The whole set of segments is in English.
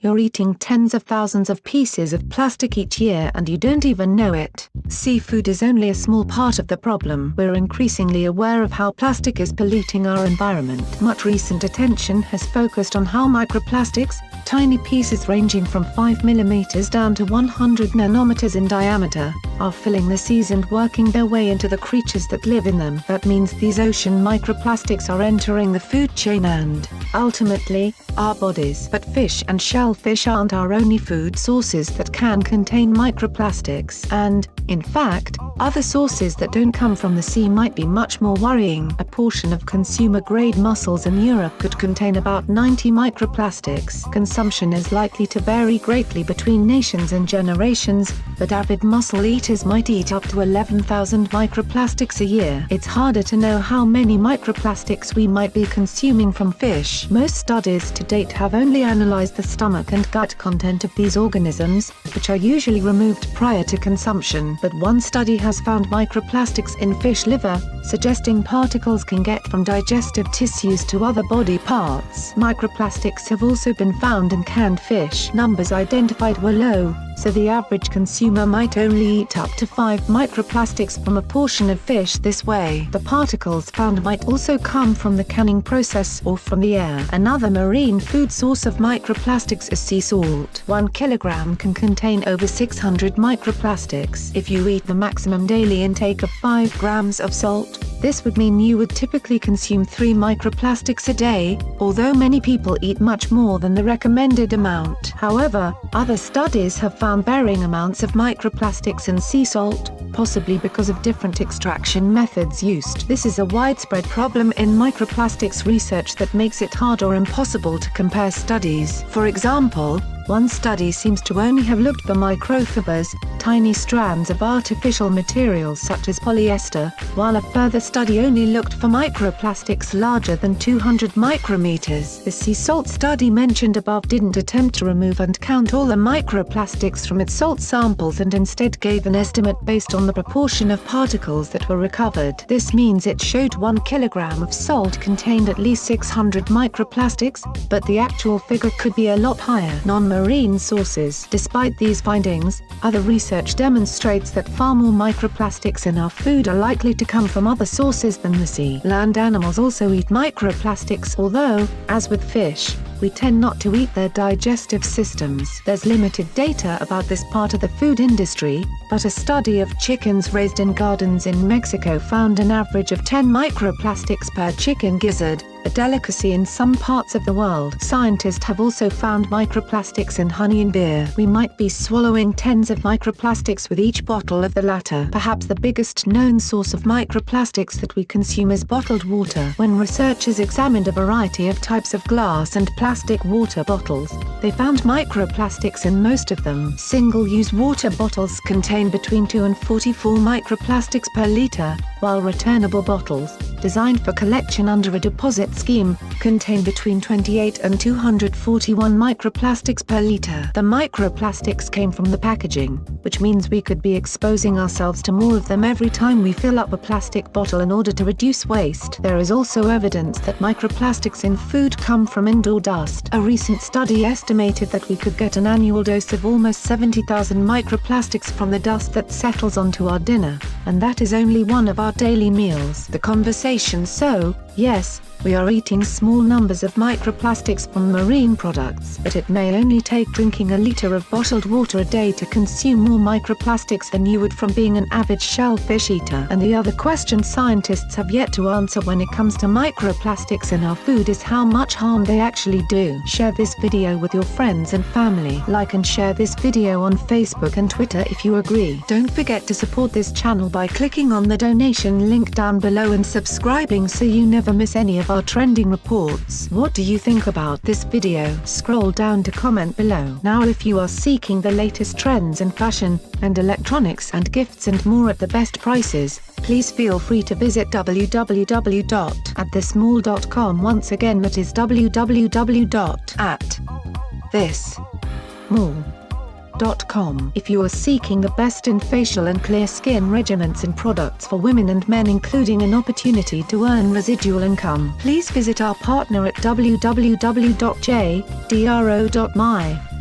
you're eating tens of thousands of pieces of plastic each year and you don't even know it. Seafood is only a small part of the problem. We're increasingly aware of how plastic is polluting our environment. Much recent attention has focused on how microplastics, tiny pieces ranging from 5 mm down to 100 nanometers in diameter, are filling the seas and working their way into the creatures that live in them. That means these ocean microplastics are entering the food chain and, ultimately, our bodies. But fish and shellfish aren't our only food sources that can contain microplastics. And, in fact, other sources that don't come from the sea might be much more worrying. A portion of consumer-grade mussels in Europe could contain about 90 microplastics. Consumption is likely to vary greatly between nations and generations, but avid mussel eaters might eat up to 11,000 microplastics a year. It's harder to know how many microplastics we might be consuming from fish. Most studies to date have only analyzed the stomach and gut content of these organisms, which are usually removed prior to consumption. But one study has found microplastics in fish liver, suggesting particles can get from digestive tissues to other body parts. Microplastics have also been found in canned fish. Numbers identified were low, so the average consumer might only eat up to 5 microplastics from a portion of fish this way. The particles found might also come from the canning process or from the air. Another marine food source of microplastics is sea salt. 1 kilogram can contain over 600 microplastics. If you eat the maximum daily intake of 5 grams of salt, this would mean you would typically consume 3 microplastics a day, although many people eat much more than the recommended amount. However, other studies have found varying amounts of microplastics in sea salt, possibly because of different extraction methods used. This is a widespread problem in microplastics research that makes it hard or impossible to compare studies. For example, one study seems to only have looked for microfibers, tiny strands of artificial materials such as polyester, while a further study only looked for microplastics larger than 200 micrometers. The sea salt study mentioned above didn't attempt to remove and count all the microplastics from its salt samples and instead gave an estimate based on the proportion of particles that were recovered. This means it showed 1 kilogram of salt contained at least 600 microplastics, but the actual figure could be a lot higher. Non-marine sources. Despite these findings, other research demonstrates that far more microplastics in our food are likely to come from other sources than the sea. Land animals also eat microplastics, although, as with fish, we tend not to eat their digestive systems. There's limited data about this part of the food industry, but a study of chickens raised in gardens in Mexico found an average of 10 microplastics per chicken gizzard, a delicacy in some parts of the world. Scientists have also found microplastics in honey and beer. We might be swallowing tens of microplastics with each bottle of the latter. Perhaps the biggest known source of microplastics that we consume is bottled water. When researchers examined a variety of types of glass and plastic water bottles, they found microplastics in most of them. Single-use water bottles contain between 2 and 44 microplastics per liter, while returnable bottles, designed for collection under a deposit scheme, contain between 28 and 241 microplastics per liter. The microplastics came from the packaging, which means we could be exposing ourselves to more of them every time we fill up a plastic bottle in order to reduce waste. There is also evidence that microplastics in food come from indoor dust. A recent study estimated that we could get an annual dose of almost 70,000 microplastics from the dust that settles onto our dinner, and that is only one of our daily meals. The conversation. So, yes, we are eating small numbers of microplastics from marine products, but it may only take drinking a liter of bottled water a day to consume more microplastics than you would from being an avid shellfish eater. And the other question scientists have yet to answer when it comes to microplastics in our food is how much harm they actually do. Share this video with your friends and family. Like and share this video on Facebook and Twitter if you agree. Don't forget to support this channel by clicking on the donation link down below and subscribing so you never miss any of our trending reports. What do you think about this video? Scroll down to comment below. Now if you are seeking the latest trends in fashion, and electronics and gifts and more at the best prices, please feel free to visit www.atthesmall.com. Once again, that is www.atthesmall.com. If you are seeking the best in facial and clear skin regimens and products for women and men, including an opportunity to earn residual income, please visit our partner at www.jdro.my.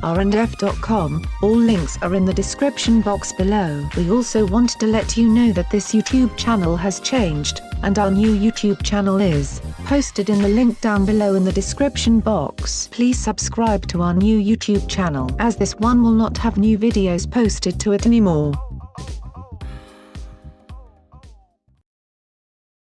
randf.com. All links are in the description box below. We also wanted to let you know that this YouTube channel has changed, and our new YouTube channel is posted in the link down below in the description box. Please subscribe to our new YouTube channel, as this one will not have new videos posted to it anymore.